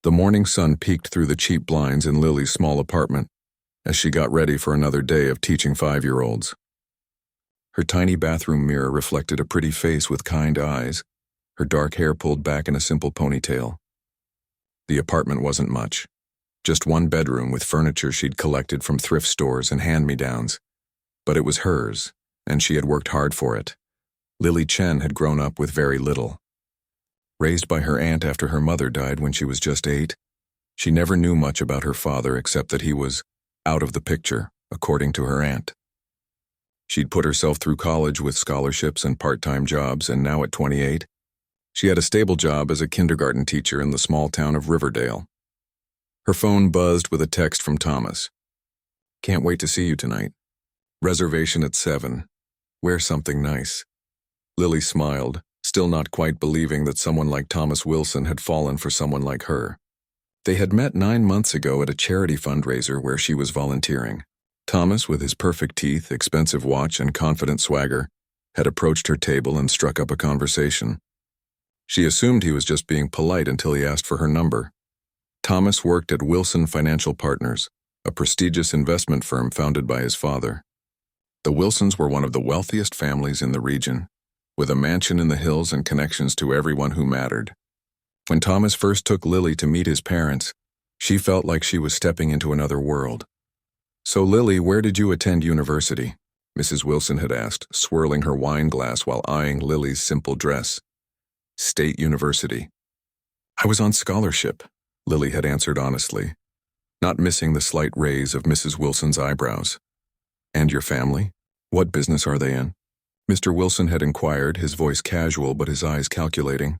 The morning sun peeked through the cheap blinds in Lily's small apartment as she got ready for another day of teaching 5-year-olds. Her tiny bathroom mirror reflected a pretty face with kind eyes, her dark hair pulled back in a simple ponytail. The apartment wasn't much. Just one bedroom with furniture she'd collected from thrift stores and hand-me-downs. But it was hers, and she had worked hard for it. Lily Chen had grown up with very little. Raised by her aunt after her mother died when she was just 8, she never knew much about her father except that he was out of the picture, according to her aunt. She'd put herself through college with scholarships and part-time jobs, and now at 28, she had a stable job as a kindergarten teacher in the small town of Riverdale. Her phone buzzed with a text from Thomas. "Can't wait to see you tonight. Reservation at 7. Wear something nice." Lily smiled, still not quite believing that someone like Thomas Wilson had fallen for someone like her. They had met 9 months ago at a charity fundraiser where she was volunteering. Thomas, with his perfect teeth, expensive watch, and confident swagger, had approached her table and struck up a conversation. She assumed he was just being polite until he asked for her number. Thomas worked at Wilson Financial Partners, a prestigious investment firm founded by his father. The Wilsons were one of the wealthiest families in the region, with a mansion in the hills and connections to everyone who mattered. When Thomas first took Lily to meet his parents, she felt like she was stepping into another world. "So Lily, where did you attend university?" Mrs. Wilson had asked, swirling her wine glass while eyeing Lily's simple dress. "State University." "I was on scholarship," Lily had answered honestly, not missing the slight raise of Mrs. Wilson's eyebrows. "And your family? What business are they in?" Mr. Wilson had inquired, his voice casual but his eyes calculating.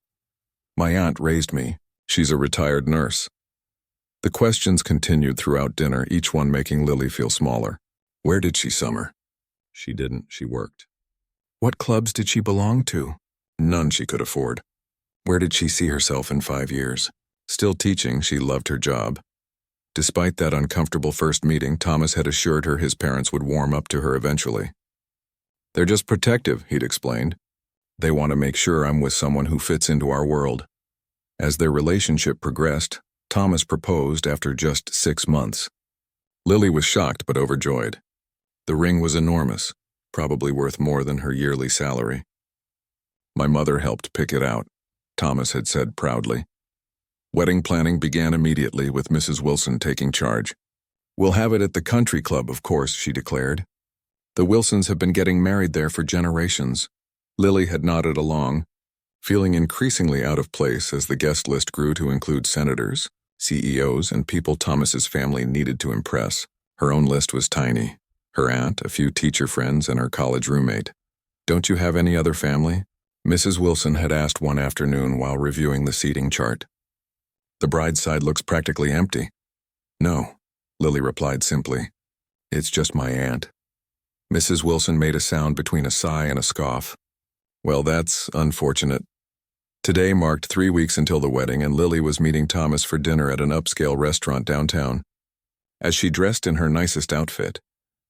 "My aunt raised me. She's a retired nurse." The questions continued throughout dinner, each one making Lily feel smaller. Where did she summer? She didn't, she worked. What clubs did she belong to? None she could afford. Where did she see herself in 5 years? Still teaching, she loved her job. Despite that uncomfortable first meeting, Thomas had assured her his parents would warm up to her eventually. "They're just protective," he'd explained. "They want to make sure I'm with someone who fits into our world." As their relationship progressed, Thomas proposed after just 6 months. Lily was shocked but overjoyed. The ring was enormous, probably worth more than her yearly salary. "My mother helped pick it out," Thomas had said proudly. Wedding planning began immediately, with Mrs. Wilson taking charge. "We'll have it at the country club, of course," she declared. The Wilsons have been getting married there for generations. Lily had nodded along, feeling increasingly out of place as the guest list grew to include senators, CEOs, and people Thomas's family needed to impress. Her own list was tiny. Her aunt, a few teacher friends, and her college roommate. "Don't you have any other family?" Mrs. Wilson had asked one afternoon while reviewing the seating chart. "The bride's side looks practically empty." "No," Lily replied simply. "It's just my aunt." Mrs. Wilson made a sound between a sigh and a scoff. "Well, that's unfortunate." Today marked 3 weeks until the wedding, and Lily was meeting Thomas for dinner at an upscale restaurant downtown. As she dressed in her nicest outfit,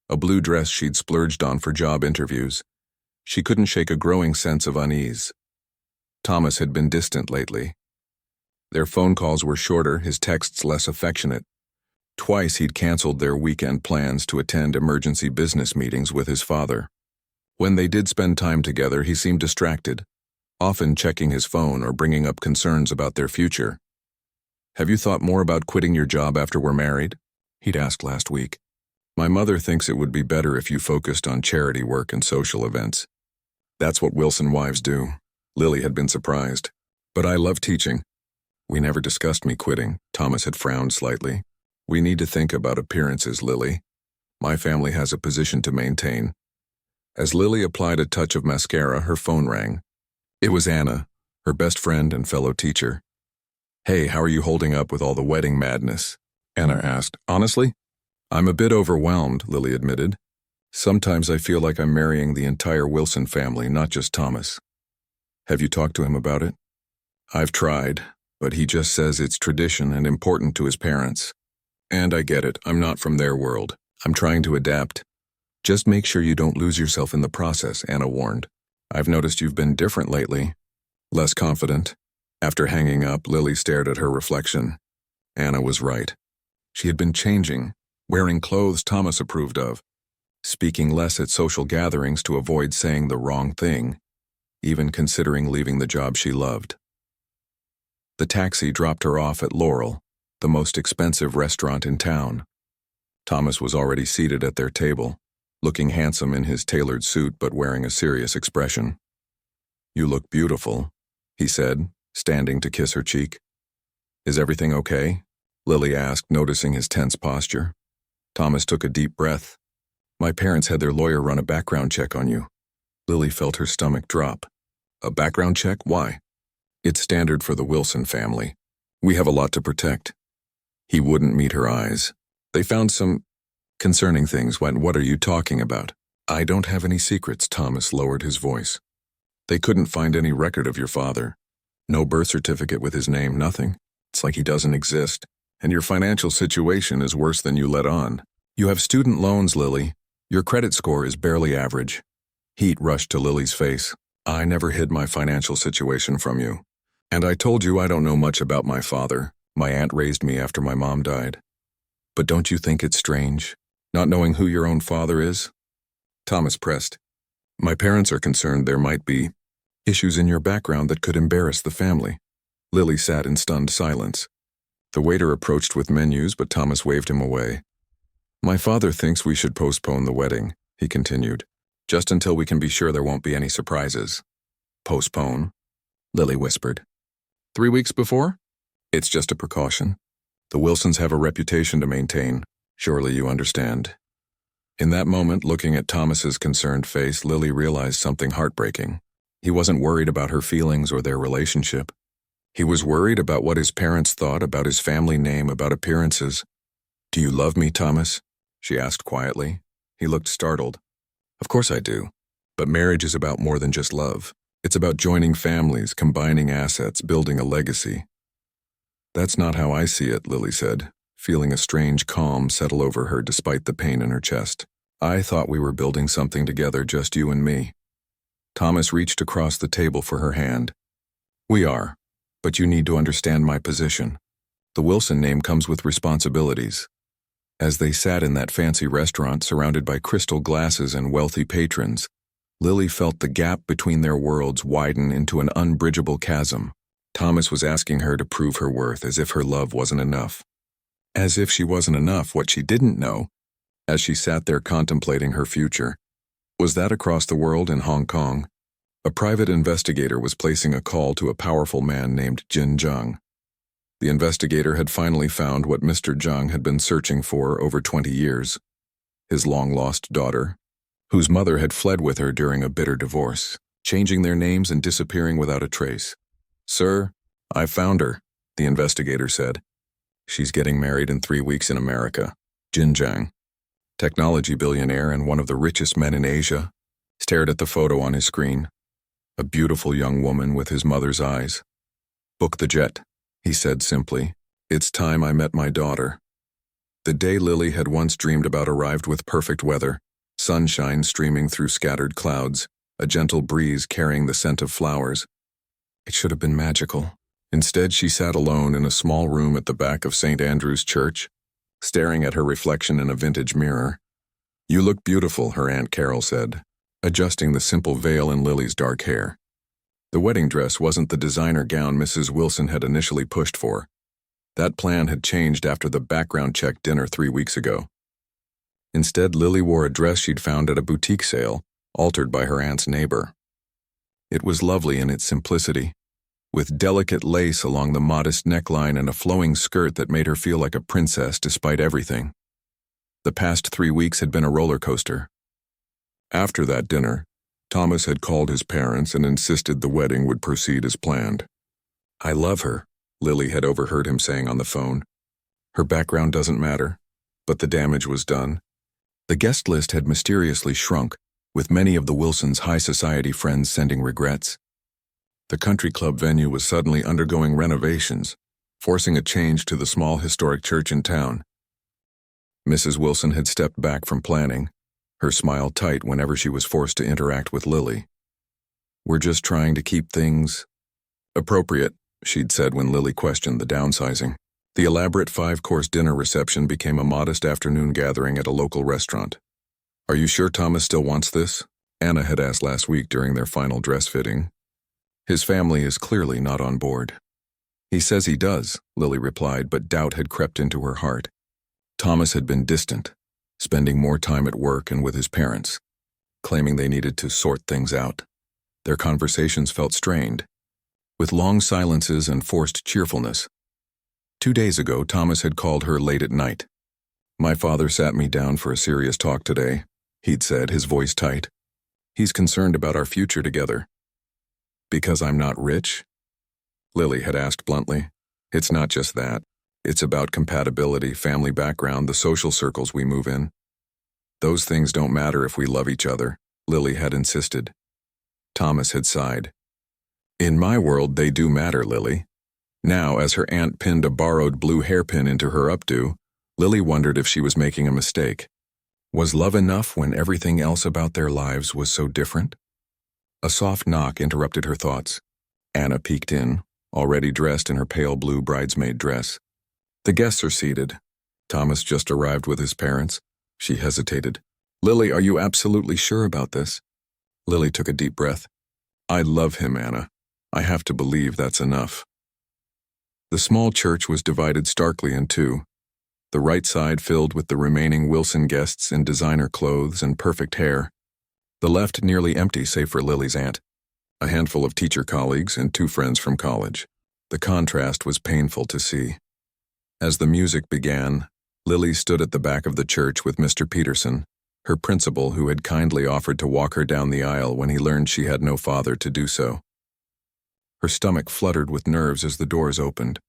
a blue dress she'd splurged on for job interviews, she couldn't shake a growing sense of unease. Thomas had been distant lately. Their phone calls were shorter, his texts less affectionate. Twice he'd canceled their weekend plans to attend emergency business meetings with his father. When they did spend time together, he seemed distracted, often checking his phone or bringing up concerns about their future. "Have you thought more about quitting your job after we're married?" he'd asked last week. "My mother thinks it would be better if you focused on charity work and social events." "That's what Wilson wives do." Lily had been surprised. "But I love teaching." "We never discussed me quitting." Thomas had frowned slightly. "We need to think about appearances, Lily. My family has a position to maintain." As Lily applied a touch of mascara, her phone rang. It was Anna, her best friend and fellow teacher. "Hey, how are you holding up with all the wedding madness?" Anna asked. "Honestly, I'm a bit overwhelmed," Lily admitted. "Sometimes I feel like I'm marrying the entire Wilson family, not just Thomas." "Have you talked to him about it?" "I've tried, but he just says it's tradition and important to his parents. And I get it, I'm not from their world. I'm trying to adapt." "Just make sure you don't lose yourself in the process," Anna warned. "I've noticed you've been different lately." Less confident. After hanging up, Lily stared at her reflection. Anna was right. She had been changing, wearing clothes Thomas approved of, speaking less at social gatherings to avoid saying the wrong thing, even considering leaving the job she loved. The taxi dropped her off at Laurel, the most expensive restaurant in town. Thomas was already seated at their table, looking handsome in his tailored suit but wearing a serious expression. "You look beautiful," he said, standing to kiss her cheek. "Is everything okay?" Lily asked, noticing his tense posture. Thomas took a deep breath. "My parents had their lawyer run a background check on you." Lily felt her stomach drop. "A background check? Why?" "It's standard for the Wilson family. We have a lot to protect." He wouldn't meet her eyes. "They found some concerning things. What are you talking about?" "I don't have any secrets," Thomas lowered his voice. "They couldn't find any record of your father. No birth certificate with his name, nothing. It's like he doesn't exist. And your financial situation is worse than you let on. You have student loans, Lily. Your credit score is barely average." Heat rushed to Lily's face. "I never hid my financial situation from you. And I told you I don't know much about my father. My aunt raised me after my mom died. But don't you think it's strange, not knowing who your own father is?" Thomas pressed. "My parents are concerned there might be issues in your background that could embarrass the family." Lily sat in stunned silence. The waiter approached with menus, but Thomas waved him away. "My father thinks we should postpone the wedding," he continued, "just until we can be sure there won't be any surprises." "Postpone?" Lily whispered. 3 weeks before? It's just a precaution. The Wilsons have a reputation to maintain. Surely you understand." In that moment, looking at Thomas's concerned face, Lily realized something heartbreaking. He wasn't worried about her feelings or their relationship. He was worried about what his parents thought, about his family name, about appearances. "Do you love me, Thomas?" she asked quietly. He looked startled. "Of course I do. But marriage is about more than just love. It's about joining families, combining assets, building a legacy." "That's not how I see it," Lily said, feeling a strange calm settle over her despite the pain in her chest. "I thought we were building something together, just you and me." Thomas reached across the table for her hand. "We are, but you need to understand my position. The Wilson name comes with responsibilities." As they sat in that fancy restaurant surrounded by crystal glasses and wealthy patrons, Lily felt the gap between their worlds widen into an unbridgeable chasm. Thomas was asking her to prove her worth, as if her love wasn't enough. As if she wasn't enough, what she didn't know, as she sat there contemplating her future, was that across the world in Hong Kong, a private investigator was placing a call to a powerful man named Jin Zhang. The investigator had finally found what Mr. Zhang had been searching for over 20 years, his long-lost daughter, whose mother had fled with her during a bitter divorce, changing their names and disappearing without a trace. "Sir, I found her," the investigator said. "She's getting married in 3 weeks in America." Jin Zhang, technology billionaire and one of the richest men in Asia, stared at the photo on his screen. A beautiful young woman with his mother's eyes. "Book the jet," he said simply. "It's time I met my daughter." The day Lily had once dreamed about arrived with perfect weather, sunshine streaming through scattered clouds, a gentle breeze carrying the scent of flowers. It should have been magical. Instead, she sat alone in a small room at the back of St. Andrew's Church, staring at her reflection in a vintage mirror. "You look beautiful," her Aunt Carol said, adjusting the simple veil in Lily's dark hair. The wedding dress wasn't the designer gown Mrs. Wilson had initially pushed for. That plan had changed after the background check dinner 3 weeks ago. Instead, Lily wore a dress she'd found at a boutique sale, altered by her aunt's neighbor. It was lovely in its simplicity, with delicate lace along the modest neckline and a flowing skirt that made her feel like a princess despite everything. The past 3 weeks had been a roller coaster. After that dinner, Thomas had called his parents and insisted the wedding would proceed as planned. "I love her," Lily had overheard him saying on the phone. "Her background doesn't matter." But the damage was done. The guest list had mysteriously shrunk, with many of the Wilsons' high society friends sending regrets. The country club venue was suddenly undergoing renovations, forcing a change to the small historic church in town. Mrs. Wilson had stepped back from planning, her smile tight whenever she was forced to interact with Lily. "We're just trying to keep things appropriate," she'd said when Lily questioned the downsizing. The elaborate 5-course dinner reception became a modest afternoon gathering at a local restaurant. "Are you sure Thomas still wants this?" Anna had asked last week during their final dress fitting. "His family is clearly not on board." "He says he does," Lily replied, but doubt had crept into her heart. Thomas had been distant, spending more time at work and with his parents, claiming they needed to sort things out. Their conversations felt strained, with long silences and forced cheerfulness. 2 days ago, Thomas had called her late at night. "My father sat me down for a serious talk today," he'd said, his voice tight. "He's concerned about our future together." "Because I'm not rich?" Lily had asked bluntly. "It's not just that. It's about compatibility, family background, the social circles we move in. Those things don't matter if we love each other," Lily had insisted. Thomas had sighed. "In my world, they do matter, Lily." Now, as her aunt pinned a borrowed blue hairpin into her updo, Lily wondered if she was making a mistake. Was love enough when everything else about their lives was so different? A soft knock interrupted her thoughts. Anna peeked in, already dressed in her pale blue bridesmaid dress. "The guests are seated. Thomas just arrived with his parents." She hesitated. "Lily, are you absolutely sure about this?" Lily took a deep breath. "I love him, Anna. I have to believe that's enough." The small church was divided starkly in two. The right side filled with the remaining Wilson guests in designer clothes and perfect hair. The left nearly empty save for Lily's aunt, a handful of teacher colleagues, and 2 friends from college. The contrast was painful to see. As the music began, Lily stood at the back of the church with Mr. Peterson, her principal, who had kindly offered to walk her down the aisle when he learned she had no father to do so. Her stomach fluttered with nerves as the doors opened.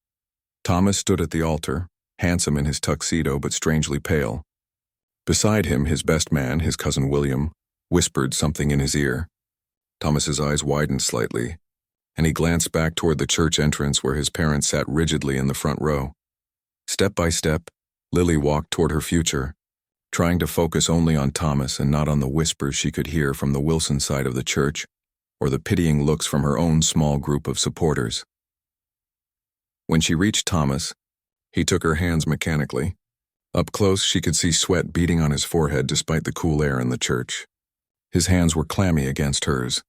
Thomas stood at the altar, handsome in his tuxedo but strangely pale. Beside him, his best man, his cousin William, whispered something in his ear. Thomas's eyes widened slightly, and he glanced back toward the church entrance where his parents sat rigidly in the front row. Step by step, Lily walked toward her future, trying to focus only on Thomas and not on the whispers she could hear from the Wilson side of the church, or the pitying looks from her own small group of supporters. When she reached Thomas, he took her hands mechanically. Up close, she could see sweat beading on his forehead despite the cool air in the church. His hands were clammy against hers.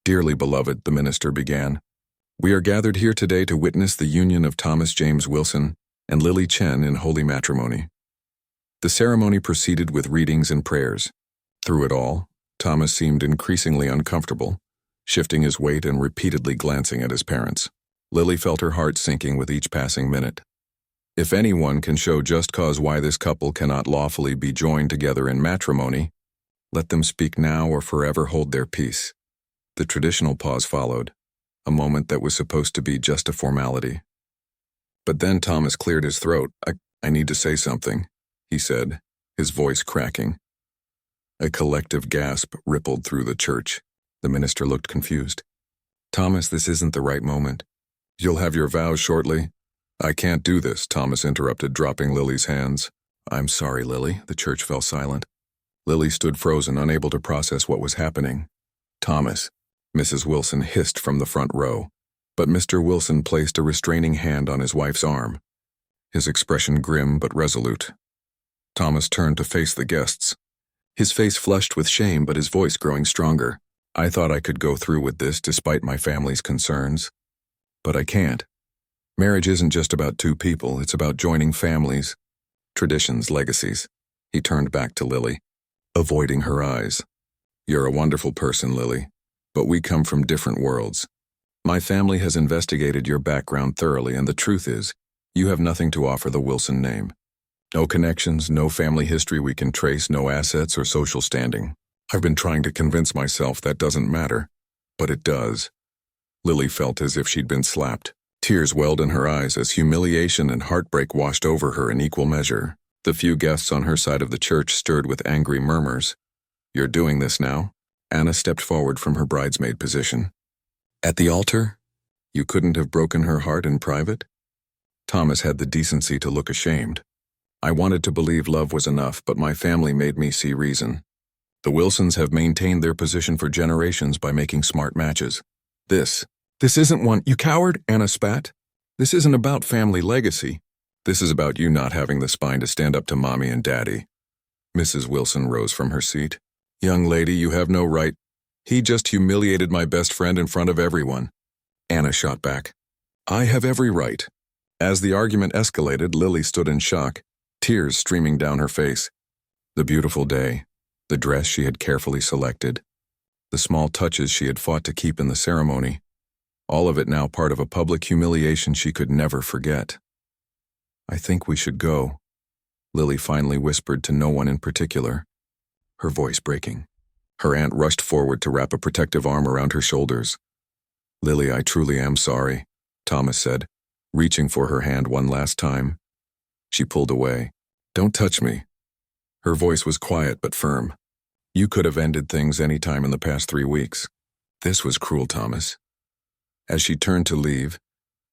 "Dearly beloved," the minister began, "we are gathered here today to witness the union of Thomas James Wilson and Lily Chen in holy matrimony." The ceremony proceeded with readings and prayers. Through it all, Thomas seemed increasingly uncomfortable, shifting his weight and repeatedly glancing at his parents. Lily felt her heart sinking with each passing minute. If anyone can show just cause why this couple cannot lawfully be joined together in matrimony, let them speak now or forever hold their peace. The traditional pause followed, a moment that was supposed to be just a formality. But then Thomas cleared his throat. I need to say something," he said, his voice cracking. A collective gasp rippled through the church. The minister looked confused. "Thomas, this isn't the right moment." "You'll have your vows shortly?" "I can't do this," Thomas interrupted, dropping Lily's hands. "I'm sorry, Lily." The church fell silent. Lily stood frozen, unable to process what was happening. "Thomas," Mrs. Wilson hissed from the front row, but Mr. Wilson placed a restraining hand on his wife's arm, his expression grim but resolute. Thomas turned to face the guests, his face flushed with shame but his voice growing stronger. "I thought I could go through with this despite my family's concerns. But I can't. Marriage isn't just about 2 people, it's about joining families, traditions, legacies." He turned back to Lily, avoiding her eyes. "You're a wonderful person, Lily, but we come from different worlds. My family has investigated your background thoroughly, and the truth is, you have nothing to offer the Wilson name. No connections, no family history we can trace, no assets or social standing. I've been trying to convince myself that doesn't matter, but it does." Lily felt as if she'd been slapped. Tears welled in her eyes as humiliation and heartbreak washed over her in equal measure. The few guests on her side of the church stirred with angry murmurs. "You're doing this now?" Anna stepped forward from her bridesmaid position. "At the altar? You couldn't have broken her heart in private?" Thomas had the decency to look ashamed. "I wanted to believe love was enough, but my family made me see reason. The Wilsons have maintained their position for generations by making smart matches. This isn't one." "You coward," Anna spat. "This isn't about family legacy. This is about you not having the spine to stand up to Mommy and Daddy. Mrs. Wilson rose from her seat. Young lady, you have no right. He just humiliated my best friend in front of everyone. Anna shot back. I have every right. As the argument escalated, Lily stood in shock, tears streaming down her face. The beautiful day, the dress she had carefully selected, the small touches she had fought to keep in the ceremony, all of it now part of a public humiliation she could never forget. I think we should go, Lily finally whispered to no one in particular, her voice breaking. Her aunt rushed forward to wrap a protective arm around her shoulders. Lily, I truly am sorry, Thomas said, reaching for her hand one last time. She pulled away. Don't touch me. Her voice was quiet but firm. You could have ended things any time in the past 3 weeks. This was cruel, Thomas. As she turned to leave,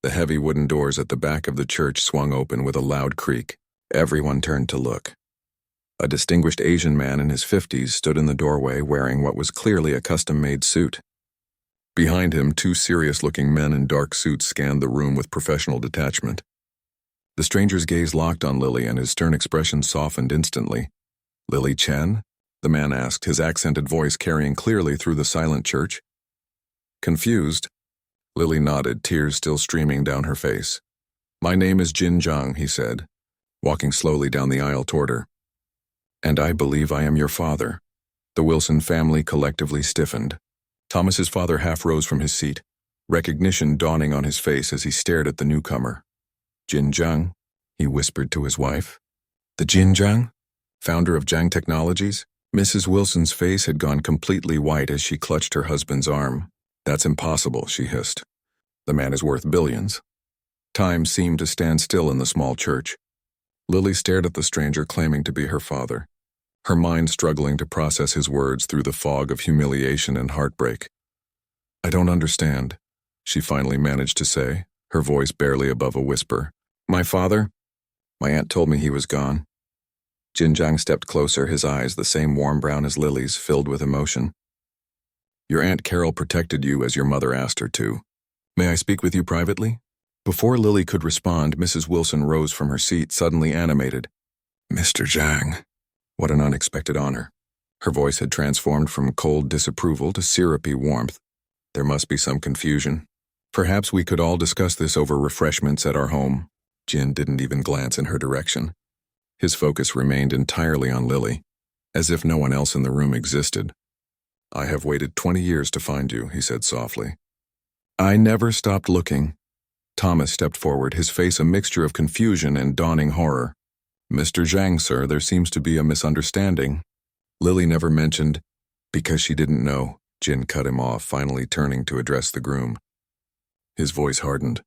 the heavy wooden doors at the back of the church swung open with a loud creak. Everyone turned to look. A distinguished Asian man in his 50s stood in the doorway wearing what was clearly a custom-made suit. Behind him, 2 serious-looking men in dark suits scanned the room with professional detachment. The stranger's gaze locked on Lily and his stern expression softened instantly. Lily Chen? The man asked, his accented voice carrying clearly through the silent church. Confused, Lily nodded, tears still streaming down her face. My name is Jin Zhang, he said, walking slowly down the aisle toward her. And I believe I am your father. The Wilson family collectively stiffened. Thomas's father half rose from his seat, recognition dawning on his face as he stared at the newcomer. Jin Zhang, he whispered to his wife. The Jin Zhang? Founder of Zhang Technologies? Mrs. Wilson's face had gone completely white as she clutched her husband's arm. That's impossible, she hissed. The man is worth billions. Time seemed to stand still in the small church. Lily stared at the stranger claiming to be her father, her mind struggling to process his words through the fog of humiliation and heartbreak. I don't understand, she finally managed to say, her voice barely above a whisper. My father? My aunt told me he was gone. Jin Zhang stepped closer, his eyes, the same warm brown as Lily's, filled with emotion. Your Aunt Carol protected you as your mother asked her to. May I speak with you privately? Before Lily could respond, Mrs. Wilson rose from her seat, suddenly animated. Mr. Zhang. What an unexpected honor. Her voice had transformed from cold disapproval to syrupy warmth. There must be some confusion. Perhaps we could all discuss this over refreshments at our home. Jin didn't even glance in her direction. His focus remained entirely on Lily, as if no one else in the room existed. I have waited 20 years to find you, he said softly. I never stopped looking. Thomas stepped forward, his face a mixture of confusion and dawning horror. Mr. Zhang, sir, there seems to be a misunderstanding. Lily never mentioned, because she didn't know. Jin cut him off, finally turning to address the groom. His voice hardened.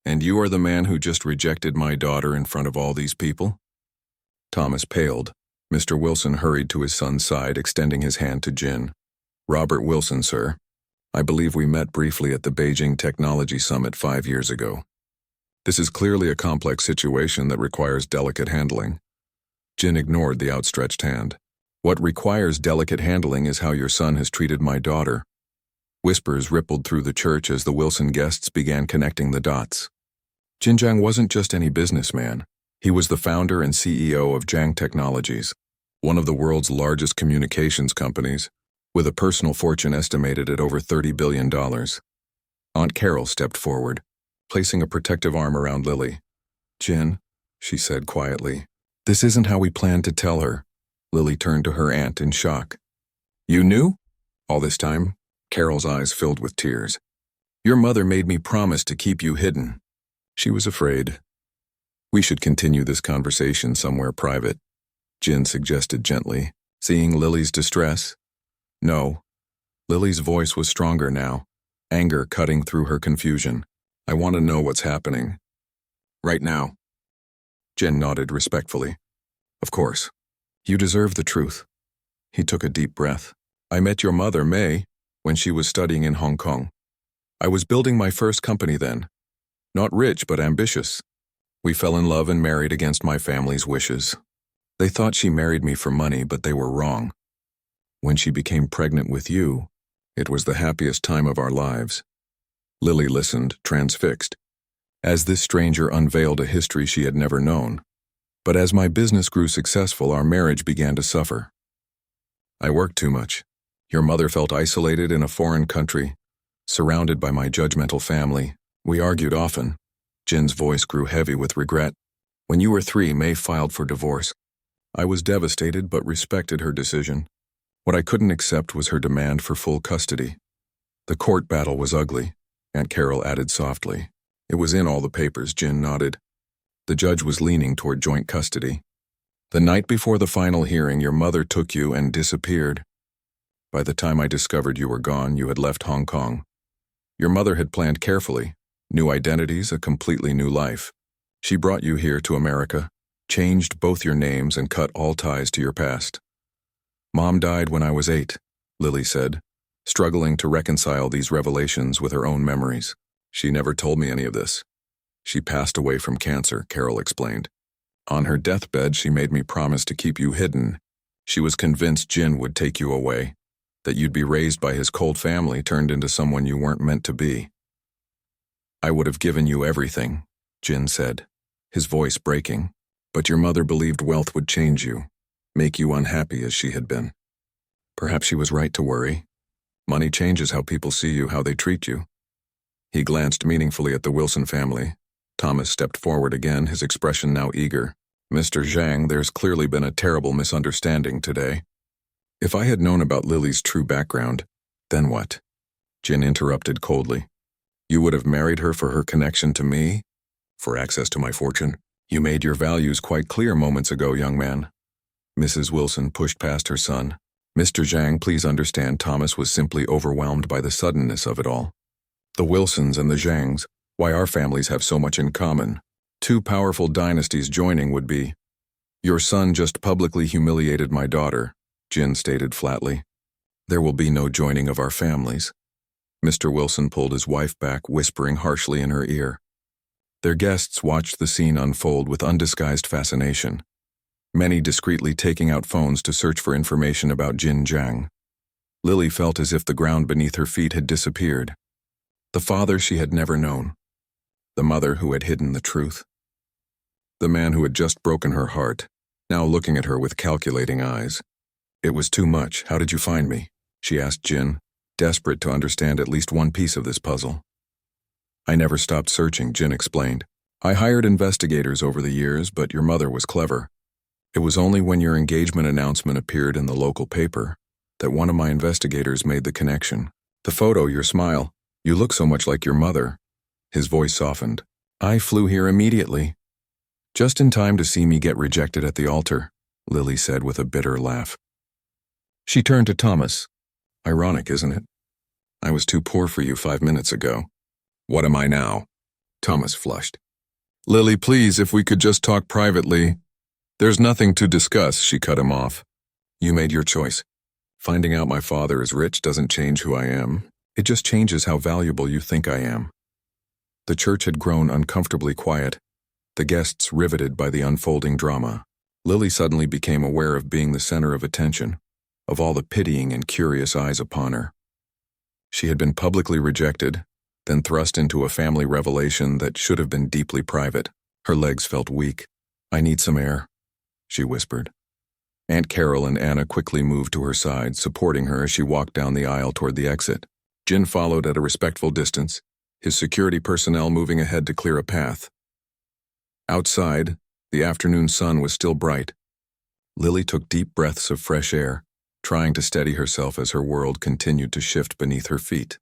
And you are the man who just rejected my daughter in front of all these people? Thomas paled. Mr. Wilson hurried to his son's side, extending his hand to Jin. Robert Wilson, sir. I believe we met briefly at the Beijing Technology Summit 5 years ago. This is clearly a complex situation that requires delicate handling. Jin ignored the outstretched hand. What requires delicate handling is how your son has treated my daughter. Whispers rippled through the church as the Wilson guests began connecting the dots. Jin Zhang wasn't just any businessman. He was the founder and CEO of Zhang Technologies, one of the world's largest communications companies, with a personal fortune estimated at over $30 billion. Aunt Carol stepped forward, placing a protective arm around Lily. Jin, she said quietly, this isn't how we planned to tell her. Lily turned to her aunt in shock. You knew? All this time? Carol's eyes filled with tears. Your mother made me promise to keep you hidden. She was afraid. We should continue this conversation somewhere private, Jin suggested gently, seeing Lily's distress. No. Lily's voice was stronger now, anger cutting through her confusion. I want to know what's happening. Right now. Jin nodded respectfully. Of course. You deserve the truth. He took a deep breath. I met your mother, May, when she was studying in Hong Kong. I was building my first company then. Not rich, but ambitious. We fell in love and married against my family's wishes. They thought she married me for money, but they were wrong. When she became pregnant with you, it was the happiest time of our lives. Lily listened, transfixed. as this stranger unveiled a history she had never known. But as my business grew successful, our marriage began to suffer. I worked too much. Your mother felt isolated in a foreign country, surrounded by my judgmental family. We argued often. Jin's voice grew heavy with regret. When you were 3, May filed for divorce. I was devastated but respected her decision. What I couldn't accept was her demand for full custody. The court battle was ugly, Aunt Carol added softly. It was in all the papers, Jin nodded. The judge was leaning toward joint custody. The night before the final hearing, your mother took you and disappeared. By the time I discovered you were gone, you had left Hong Kong. Your mother had planned carefully. New identities, a completely new life. She brought you here to America, changed both your names and cut all ties to your past. Mom died when I was 8, Lily said, struggling to reconcile these revelations with her own memories. She never told me any of this. She passed away from cancer, Carol explained. On her deathbed, she made me promise to keep you hidden. She was convinced Jin would take you away, that you'd be raised by his cold family, turned into someone you weren't meant to be. I would have given you everything, Jin said, his voice breaking, but your mother believed wealth would change you, make you unhappy as she had been. Perhaps she was right to worry. Money changes how people see you, how they treat you. He glanced meaningfully at the Wilson family. Thomas stepped forward again, his expression now eager. Mr. Zhang, there's clearly been a terrible misunderstanding today. If I had known about Lily's true background, then what? Jin interrupted coldly. You would have married her for her connection to me? For access to my fortune? You made your values quite clear moments ago, young man. Mrs. Wilson pushed past her son. Mr. Zhang, please understand, Thomas was simply overwhelmed by the suddenness of it all. The Wilsons and the Zhangs, why our families have so much in common. 2 powerful dynasties joining would be. Your son just publicly humiliated my daughter, Jin stated flatly. There will be no joining of our families. Mr. Wilson pulled his wife back, whispering harshly in her ear. Their guests watched the scene unfold with undisguised fascination, many discreetly taking out phones to search for information about Jin Zhang. Lily felt as if the ground beneath her feet had disappeared. The father she had never known. The mother who had hidden the truth. The man who had just broken her heart, now looking at her with calculating eyes. It was too much. How did you find me? She asked Jin, desperate to understand at least one piece of this puzzle. I never stopped searching, Jin explained. I hired investigators over the years, but your mother was clever. It was only when your engagement announcement appeared in the local paper that one of my investigators made the connection. The photo, your smile, you look so much like your mother. His voice softened. I flew here immediately. Just in time to see me get rejected at the altar, Lily said with a bitter laugh. She turned to Thomas. Ironic, isn't it? I was too poor for you 5 minutes ago. What am I now? Thomas flushed. Lily, please, if we could just talk privately. There's nothing to discuss, she cut him off. You made your choice. Finding out my father is rich doesn't change who I am. It just changes how valuable you think I am. The church had grown uncomfortably quiet, the guests riveted by the unfolding drama. Lily suddenly became aware of being the center of attention, of all the pitying and curious eyes upon her. She had been publicly rejected, then thrust into a family revelation that should have been deeply private. Her legs felt weak. I need some air, she whispered. Aunt Carol and Anna quickly moved to her side, supporting her as she walked down the aisle toward the exit. Jin followed at a respectful distance, his security personnel moving ahead to clear a path. Outside, the afternoon sun was still bright. Lily took deep breaths of fresh air, trying to steady herself as her world continued to shift beneath her feet.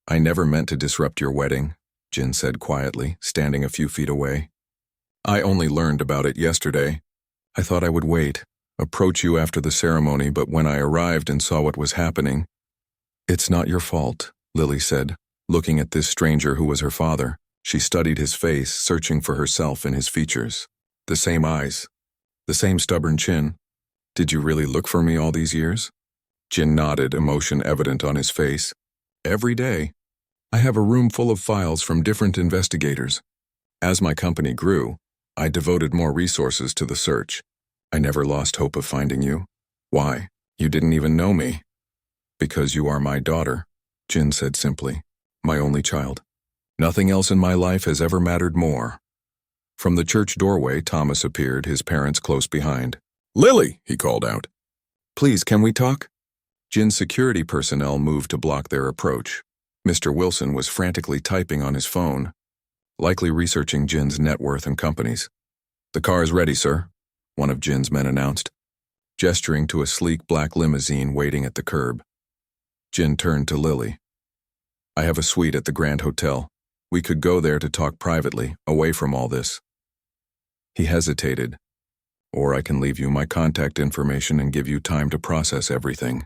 I never meant to disrupt your wedding, Jin said quietly, standing a few feet away. I only learned about it yesterday. I thought I would wait, approach you after the ceremony, but when I arrived and saw what was happening... It's not your fault, Lily said, looking at this stranger who was her father. She studied his face, searching for herself in his features. The same eyes, the same stubborn chin. Did you really look for me all these years? Jin nodded, emotion evident on his face. Every day. I have a room full of files from different investigators. As my company grew, I devoted more resources to the search. I never lost hope of finding you. Why? You didn't even know me. Because you are my daughter, Jin said simply. My only child. Nothing else in my life has ever mattered more. From the church doorway, Thomas appeared, his parents close behind. "Lily," he called out. "Please, can we talk?" Jin's security personnel moved to block their approach. Mr. Wilson was frantically typing on his phone, likely researching Jin's net worth and companies. "The car is ready, sir," one of Jin's men announced, gesturing to a sleek black limousine waiting at the curb. Jin turned to Lily. "I have a suite at the Grand Hotel. We could go there to talk privately, away from all this." He hesitated. "Or I can leave you my contact information and give you time to process everything.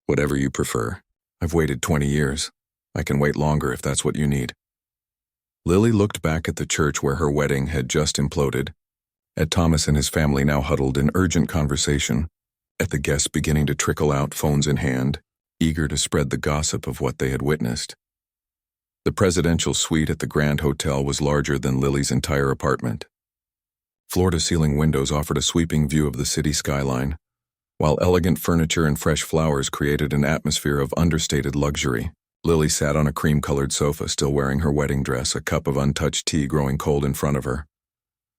Whatever you prefer. I've waited 20 years. I can wait longer if that's what you need." Lily looked back at the church where her wedding had just imploded, at Thomas and his family now huddled in urgent conversation, at the guests beginning to trickle out, phones in hand, eager to spread the gossip of what they had witnessed. The presidential suite at the Grand Hotel was larger than Lily's entire apartment. Floor-to-ceiling windows offered a sweeping view of the city skyline, while elegant furniture and fresh flowers created an atmosphere of understated luxury. Lily sat on a cream-colored sofa, still wearing her wedding dress, a cup of untouched tea growing cold in front of her.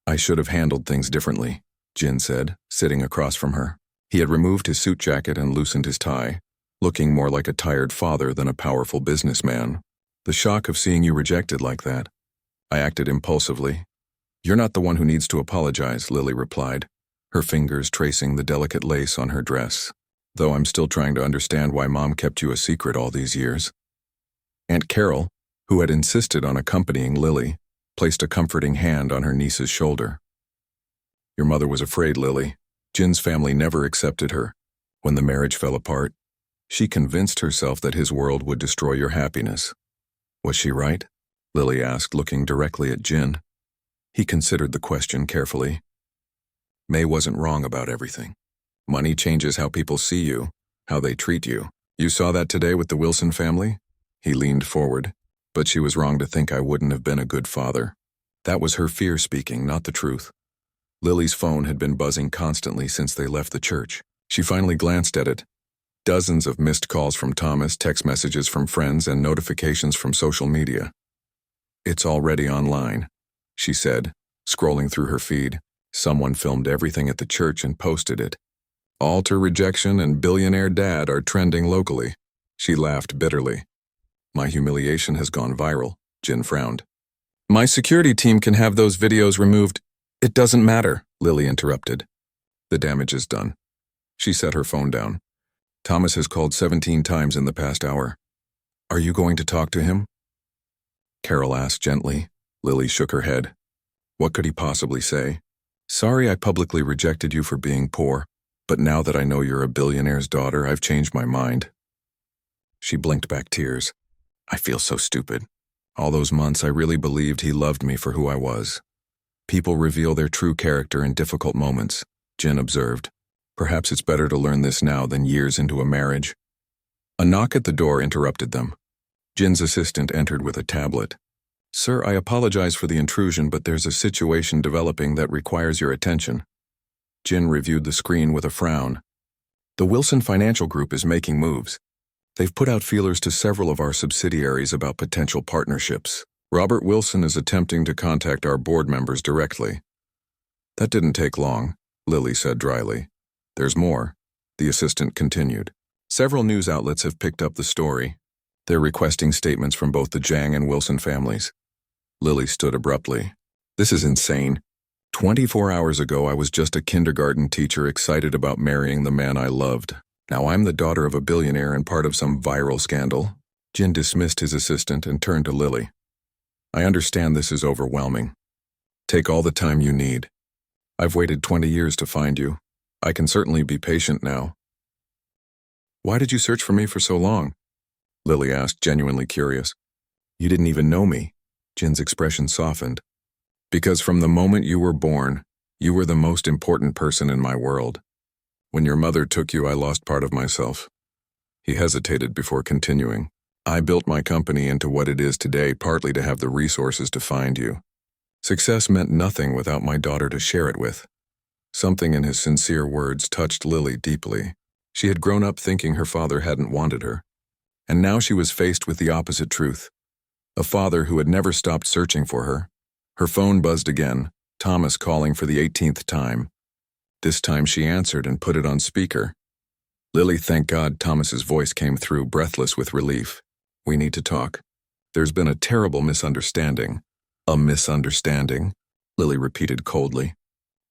"I should have handled things differently," Jin said, sitting across from her. He had removed his suit jacket and loosened his tie, looking more like a tired father than a powerful businessman. "The shock of seeing you rejected like that. I acted impulsively." "You're not the one who needs to apologize," Lily replied, her fingers tracing the delicate lace on her dress. "Though I'm still trying to understand why Mom kept you a secret all these years." Aunt Carol, who had insisted on accompanying Lily, placed a comforting hand on her niece's shoulder. "Your mother was afraid, Lily. Jin's family never accepted her. When the marriage fell apart, she convinced herself that his world would destroy your happiness." "Was she right?" Lily asked, looking directly at Jin. He considered the question carefully. "May wasn't wrong about everything. Money changes how people see you, how they treat you. You saw that today with the Wilson family?" He leaned forward. "But she was wrong to think I wouldn't have been a good father." That was her fear speaking, not the truth. Lily's phone had been buzzing constantly since they left the church. She finally glanced at it. Dozens of missed calls from Thomas, text messages from friends, and notifications from social media. "It's already online," she said, scrolling through her feed. Someone filmed everything at the church and posted it. "Altar rejection and billionaire dad are trending locally." She laughed bitterly. "My humiliation has gone viral," Jin frowned. "My security team can have those videos removed." "It doesn't matter," Lily interrupted. "The damage is done." She set her phone down. "Thomas has called 17 times in the past hour. Are you going to talk to him?" Carol asked gently. Lily shook her head. What could he possibly say? "Sorry I publicly rejected you for being poor, but now that I know you're a billionaire's daughter, I've changed my mind." She blinked back tears. "I feel so stupid. All those months I really believed he loved me for who I was." "People reveal their true character in difficult moments," Jin observed. "Perhaps it's better to learn this now than years into a marriage." A knock at the door interrupted them. Jin's assistant entered with a tablet. "Sir, I apologize for the intrusion, but there's a situation developing that requires your attention." Jin reviewed the screen with a frown. "The Wilson Financial Group is making moves. They've put out feelers to several of our subsidiaries about potential partnerships. Robert Wilson is attempting to contact our board members directly." "That didn't take long," Lily said dryly. "There's more," the assistant continued. "Several news outlets have picked up the story. They're requesting statements from both the Zhang and Wilson families." Lily stood abruptly. "This is insane. 24 hours ago, I was just a kindergarten teacher excited about marrying the man I loved. Now I'm the daughter of a billionaire and part of some viral scandal." Jin dismissed his assistant and turned to Lily. "I understand this is overwhelming. Take all the time you need. I've waited 20 years to find you. I can certainly be patient now." "Why did you search for me for so long?" Lily asked, genuinely curious. "You didn't even know me." Jin's expression softened. "Because from the moment you were born, you were the most important person in my world. When your mother took you, I lost part of myself." He hesitated before continuing. "I built my company into what it is today partly to have the resources to find you. Success meant nothing without my daughter to share it with." Something in his sincere words touched Lily deeply. She had grown up thinking her father hadn't wanted her, and now she was faced with the opposite truth. A father who had never stopped searching for her. Her phone buzzed again, Thomas calling for the 18th time. This time she answered and put it on speaker. Lily, thank God, Thomas's voice came through, breathless with relief. We need to talk. There's been a terrible misunderstanding. A misunderstanding? Lily repeated coldly.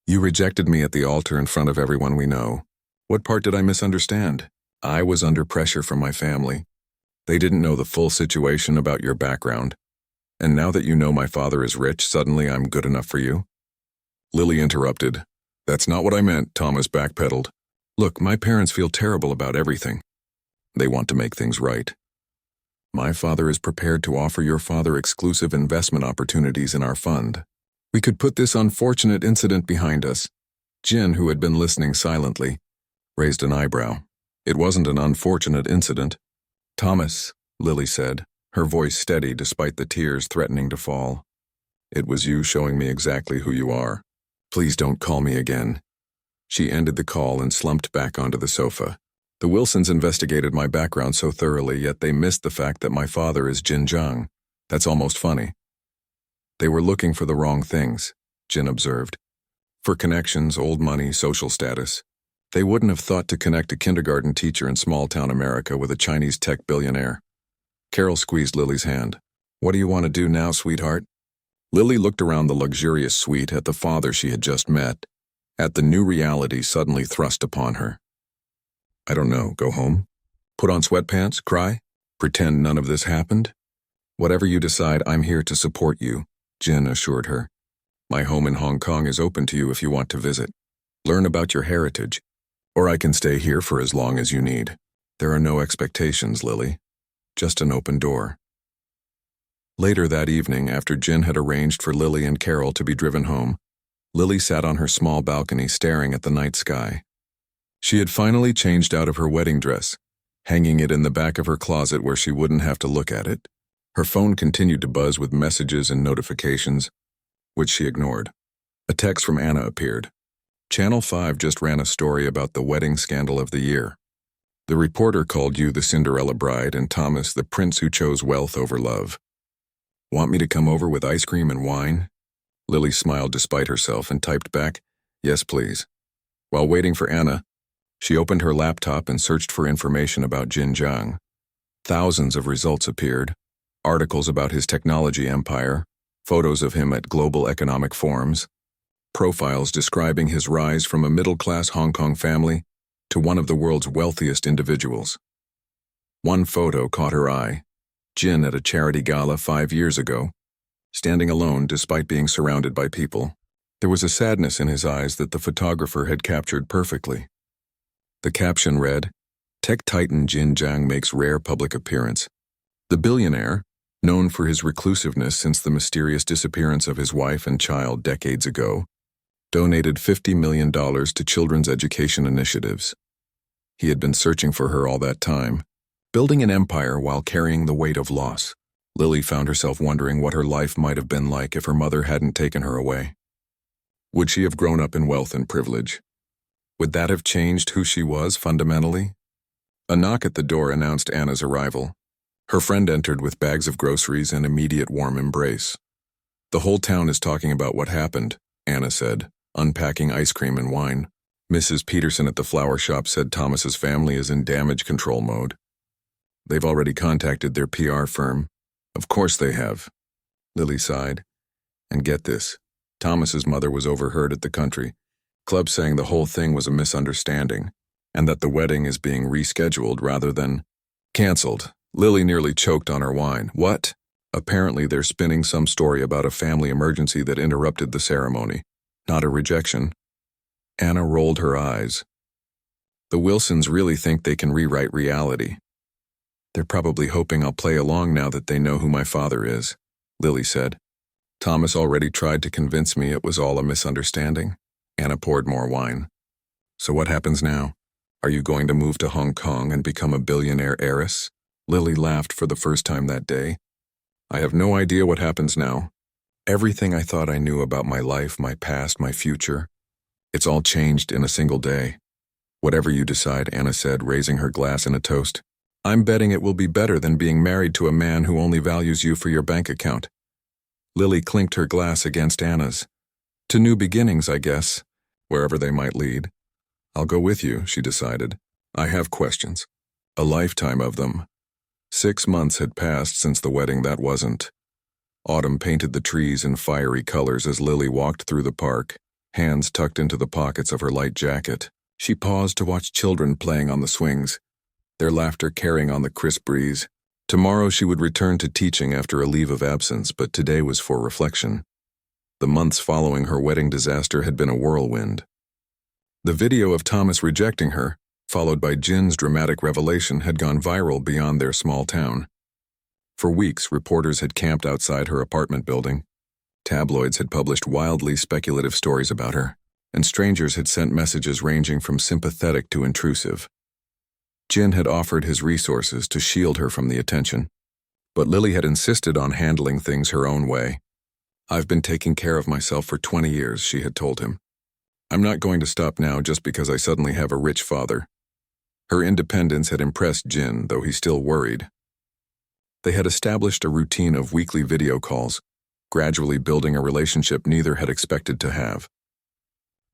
You rejected me at the altar in front of everyone we know. What part did I misunderstand? I was under pressure from my family. They didn't know the full situation about your background. And now that you know my father is rich, suddenly I'm good enough for you? Lily interrupted. That's not what I meant, Thomas backpedaled. Look, my parents feel terrible about everything. They want to make things right. My father is prepared to offer your father exclusive investment opportunities in our fund. We could put this unfortunate incident behind us. Jin, who had been listening silently, raised an eyebrow. It wasn't an unfortunate incident. Thomas, Lily said, her voice steady despite the tears threatening to fall. It was you showing me exactly who you are. Please don't call me again. She ended the call and slumped back onto the sofa. The Wilsons investigated my background so thoroughly, yet they missed the fact that my father is Jin Zhang. That's almost funny. They were looking for the wrong things, Jin observed. For connections, old money, social status. They wouldn't have thought to connect a kindergarten teacher in small-town America with a Chinese tech billionaire. Carol squeezed Lily's hand. What do you want to do now, sweetheart? Lily looked around the luxurious suite at the father she had just met, at the new reality suddenly thrust upon her. I don't know, go home? Put on sweatpants, cry? Pretend none of this happened? Whatever you decide, I'm here to support you, Jin assured her. My home in Hong Kong is open to you if you want to visit. Learn about your heritage. Or I can stay here for as long as you need. There are no expectations, Lily. Just an open door. Later that evening, after Jin had arranged for Lily and Carol to be driven home, Lily sat on her small balcony staring at the night sky. She had finally changed out of her wedding dress, hanging it in the back of her closet where she wouldn't have to look at it. Her phone continued to buzz with messages and notifications, which she ignored. A text from Anna appeared. Channel 5 just ran a story about the wedding scandal of the year. The reporter called you the Cinderella bride and Thomas the prince who chose wealth over love. Want me to come over with ice cream and wine? Lily smiled despite herself and typed back, yes, please. While waiting for Anna, she opened her laptop and searched for information about Jin Zhang. Thousands of results appeared. Articles about his technology empire, photos of him at global economic forums, profiles describing his rise from a middle-class Hong Kong family to one of the world's wealthiest individuals. One photo caught her eye. Jin at a charity gala 5 years ago, standing alone despite being surrounded by people. There was a sadness in his eyes that the photographer had captured perfectly. The caption read, Tech titan Jin Zhang makes rare public appearance. The billionaire, known for his reclusiveness since the mysterious disappearance of his wife and child decades ago, donated $50 million to children's education initiatives. He had been searching for her all that time, building an empire while carrying the weight of loss. Lily found herself wondering what her life might have been like if her mother hadn't taken her away. Would she have grown up in wealth and privilege? Would that have changed who she was fundamentally? A knock at the door announced Anna's arrival. Her friend entered with bags of groceries and immediate warm embrace. The whole town is talking about what happened, Anna said, unpacking ice cream and wine. Mrs. Peterson at the flower shop said Thomas's family is in damage control mode. They've already contacted their PR firm. Of course they have. Lily sighed. And get this, Thomas's mother was overheard at the country club saying the whole thing was a misunderstanding, and that the wedding is being rescheduled rather than canceled. Lily nearly choked on her wine. What? Apparently they're spinning some story about a family emergency that interrupted the ceremony, not a rejection. Anna rolled her eyes. The Wilsons really think they can rewrite reality. They're probably hoping I'll play along now that they know who my father is, Lily said. Thomas already tried to convince me it was all a misunderstanding. Anna poured more wine. So what happens now? Are you going to move to Hong Kong and become a billionaire heiress? Lily laughed for the first time that day. I have no idea what happens now. Everything I thought I knew about my life, my past, my future, it's all changed in a single day. Whatever you decide, Anna said, raising her glass in a toast. I'm betting it will be better than being married to a man who only values you for your bank account. Lily clinked her glass against Anna's. To new beginnings, I guess, wherever they might lead. I'll go with you, she decided. I have questions. A lifetime of them. 6 months had passed since the wedding that wasn't. Autumn painted the trees in fiery colors as Lily walked through the park, hands tucked into the pockets of her light jacket. She paused to watch children playing on the swings, their laughter carrying on the crisp breeze. Tomorrow she would return to teaching after a leave of absence, but today was for reflection. The months following her wedding disaster had been a whirlwind. The video of Thomas rejecting her, followed by Jin's dramatic revelation, had gone viral beyond their small town. For weeks, reporters had camped outside her apartment building. Tabloids had published wildly speculative stories about her, and strangers had sent messages ranging from sympathetic to intrusive. Jin had offered his resources to shield her from the attention, but Lily had insisted on handling things her own way. I've been taking care of myself for 20 years, she had told him. I'm not going to stop now just because I suddenly have a rich father. Her independence had impressed Jin, though he still worried. They had established a routine of weekly video calls, gradually building a relationship neither had expected to have.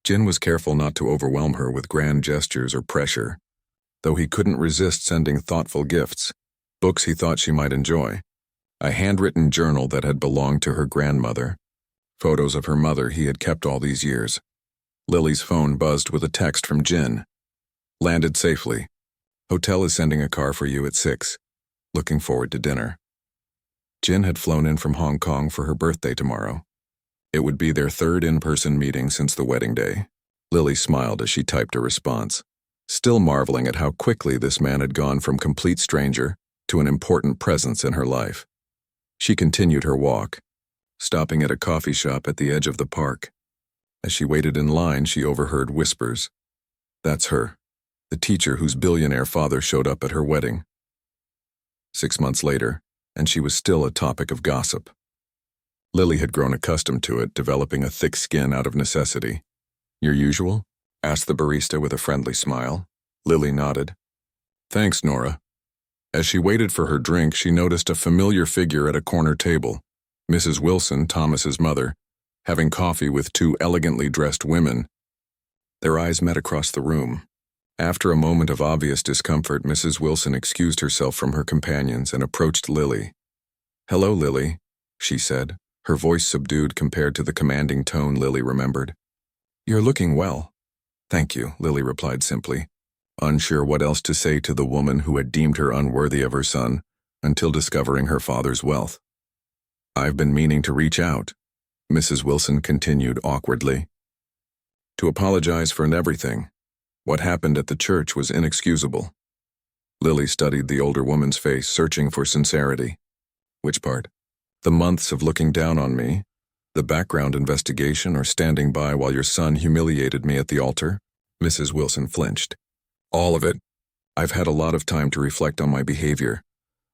Jin was careful not to overwhelm her with grand gestures or pressure, though he couldn't resist sending thoughtful gifts, books he thought she might enjoy, a handwritten journal that had belonged to her grandmother, photos of her mother he had kept all these years. Lily's phone buzzed with a text from Jin. Landed safely. Hotel is sending a car for you at 6. Looking forward to dinner. Jin had flown in from Hong Kong for her birthday tomorrow. It would be their third in-person meeting since the wedding day. Lily smiled as she typed a response, still marveling at how quickly this man had gone from complete stranger to an important presence in her life. She continued her walk, stopping at a coffee shop at the edge of the park. As she waited in line, she overheard whispers. That's her, the teacher whose billionaire father showed up at her wedding. 6 months later, and she was still a topic of gossip. Lily had grown accustomed to it, developing a thick skin out of necessity. Your usual? Asked the barista with a friendly smile. Lily nodded. Thanks, Nora. As she waited for her drink, she noticed a familiar figure at a corner table, Mrs. Wilson, Thomas's mother, having coffee with 2 elegantly dressed women. Their eyes met across the room. After a moment of obvious discomfort, Mrs. Wilson excused herself from her companions and approached Lily. Hello, Lily, she said, her voice subdued compared to the commanding tone Lily remembered. You're looking well. Thank you, Lily replied simply, unsure what else to say to the woman who had deemed her unworthy of her son until discovering her father's wealth. I've been meaning to reach out, Mrs. Wilson continued awkwardly. To apologize for everything. What happened at the church was inexcusable. Lily studied the older woman's face, searching for sincerity. Which part? The months of looking down on me? The background investigation, or standing by while your son humiliated me at the altar? Mrs. Wilson flinched. All of it. I've had a lot of time to reflect on my behavior,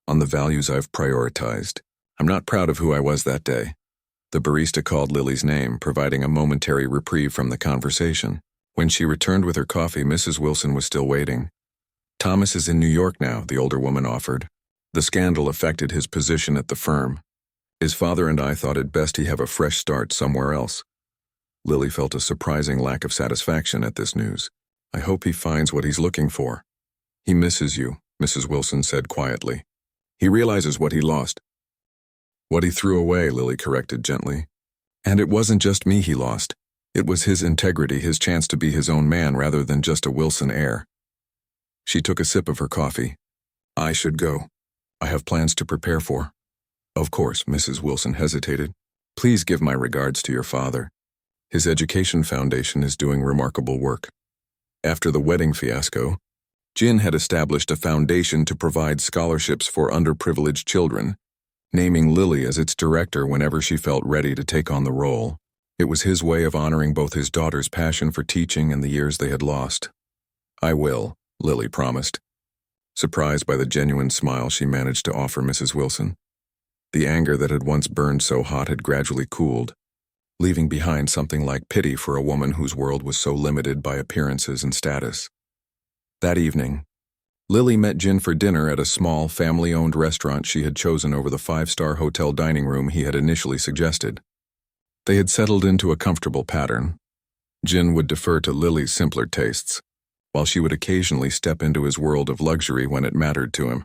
on the values I've prioritized. I'm not proud of who I was that day. The barista called Lily's name, providing a momentary reprieve from the conversation. When she returned with her coffee, Mrs. Wilson was still waiting. Thomas is in New York now, the older woman offered. The scandal affected his position at the firm. His father and I thought it best he have a fresh start somewhere else. Lily felt a surprising lack of satisfaction at this news. I hope he finds what he's looking for. He misses you, Mrs. Wilson said quietly. He realizes what he lost. What he threw away, Lily corrected gently. And it wasn't just me he lost. It was his integrity, his chance to be his own man rather than just a Wilson heir. She took a sip of her coffee. I should go. I have plans to prepare for. Of course, Mrs. Wilson hesitated. Please give my regards to your father. His education foundation is doing remarkable work. After the wedding fiasco, Jin had established a foundation to provide scholarships for underprivileged children, naming Lily as its director whenever she felt ready to take on the role. It was his way of honoring both his daughter's passion for teaching and the years they had lost. I will, Lily promised, surprised by the genuine smile she managed to offer Mrs. Wilson. The anger that had once burned so hot had gradually cooled, leaving behind something like pity for a woman whose world was so limited by appearances and status. That evening, Lily met Jin for dinner at a small, family-owned restaurant she had chosen over the five-star hotel dining room he had initially suggested. They had settled into a comfortable pattern. Jin would defer to Lily's simpler tastes, while she would occasionally step into his world of luxury when it mattered to him.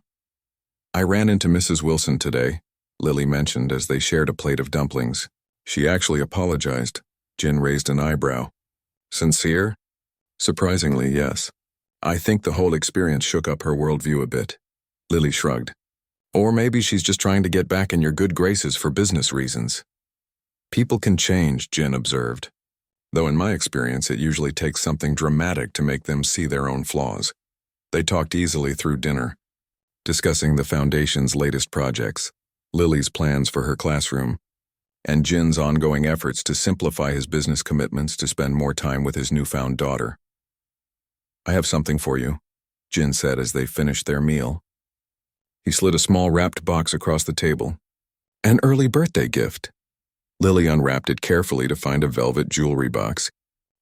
"I ran into Mrs. Wilson today," Lily mentioned as they shared a plate of dumplings. "She actually apologized." Jin raised an eyebrow. "Sincere?" "Surprisingly, yes. I think the whole experience shook up her worldview a bit." Lily shrugged. "Or maybe she's just trying to get back in your good graces for business reasons." "People can change," Jin observed. "Though in my experience it usually takes something dramatic to make them see their own flaws." They talked easily through dinner, discussing the Foundation's latest projects, Lily's plans for her classroom, and Jin's ongoing efforts to simplify his business commitments to spend more time with his newfound daughter. "I have something for you," Jin said as they finished their meal. He slid a small wrapped box across the table. "An early birthday gift." Lily unwrapped it carefully to find a velvet jewelry box.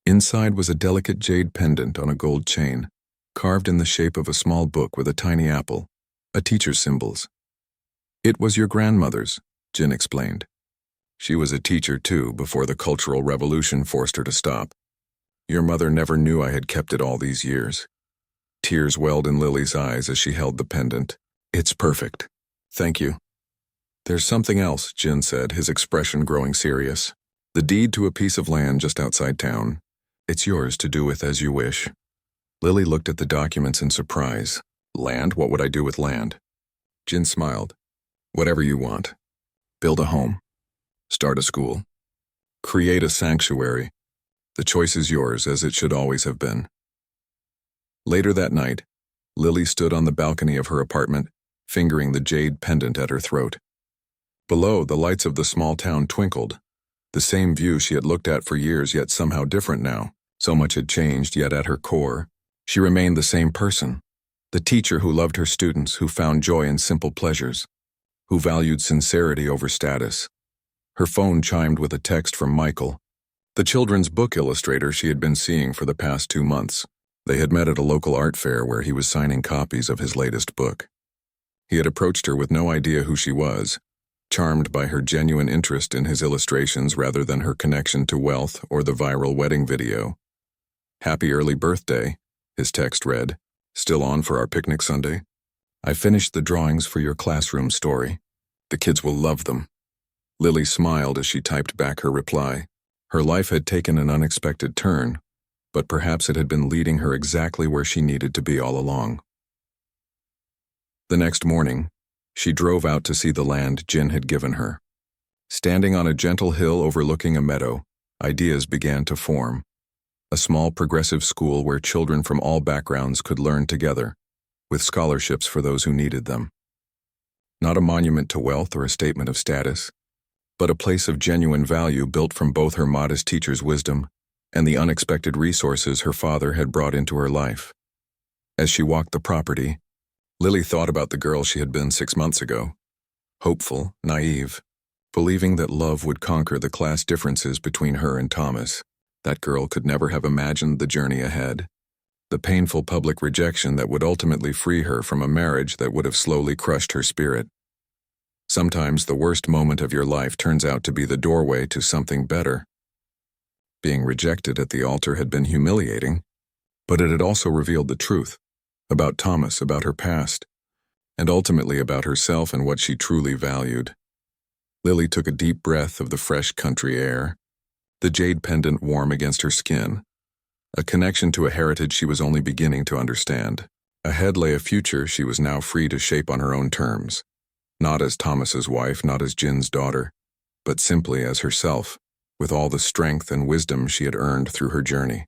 Inside was a delicate jade pendant on a gold chain, carved in the shape of a small book with a tiny apple, a teacher's symbols. "It was your grandmother's," Jin explained. "She was a teacher too before the Cultural Revolution forced her to stop. Your mother never knew I had kept it all these years." Tears welled in Lily's eyes as she held the pendant. "It's perfect. Thank you." "There's something else," Jin said, his expression growing serious. "The deed to a piece of land just outside town. It's yours to do with as you wish." Lily looked at the documents in surprise. "Land? What would I do with land?" Jin smiled. "Whatever you want. Build a home. Start a school. Create a sanctuary. The choice is yours, as it should always have been." Later that night, Lily stood on the balcony of her apartment, fingering the jade pendant at her throat. Below, the lights of the small town twinkled, the same view she had looked at for years, yet somehow different now. So much had changed, yet at her core, she remained the same person, the teacher who loved her students, who found joy in simple pleasures, who valued sincerity over status. Her phone chimed with a text from Michael, the children's book illustrator she had been seeing for the past 2 months. They had met at a local art fair where he was signing copies of his latest book. He had approached her with no idea who she was, charmed by her genuine interest in his illustrations rather than her connection to wealth or the viral wedding video. "Happy early birthday," his text read. "Still on for our picnic Sunday? I finished the drawings for your classroom story. The kids will love them." Lily smiled as she typed back her reply. Her life had taken an unexpected turn, but perhaps it had been leading her exactly where she needed to be all along. The next morning, she drove out to see the land Jin had given her. Standing on a gentle hill overlooking a meadow, ideas began to form. A small progressive school where children from all backgrounds could learn together, with scholarships for those who needed them. Not a monument to wealth or a statement of status, but a place of genuine value built from both her modest teacher's wisdom and the unexpected resources her father had brought into her life. As she walked the property, Lily thought about the girl she had been 6 months ago, hopeful, naive, believing that love would conquer the class differences between her and Thomas. That girl could never have imagined the journey ahead, the painful public rejection that would ultimately free her from a marriage that would have slowly crushed her spirit. Sometimes the worst moment of your life turns out to be the doorway to something better. Being rejected at the altar had been humiliating, but it had also revealed the truth about Thomas, about her past, and ultimately about herself and what she truly valued. Lily took a deep breath of the fresh country air, the jade pendant warm against her skin, a connection to a heritage she was only beginning to understand. Ahead lay a future she was now free to shape on her own terms, not as Thomas's wife, not as Jin's daughter, but simply as herself, with all the strength and wisdom she had earned through her journey.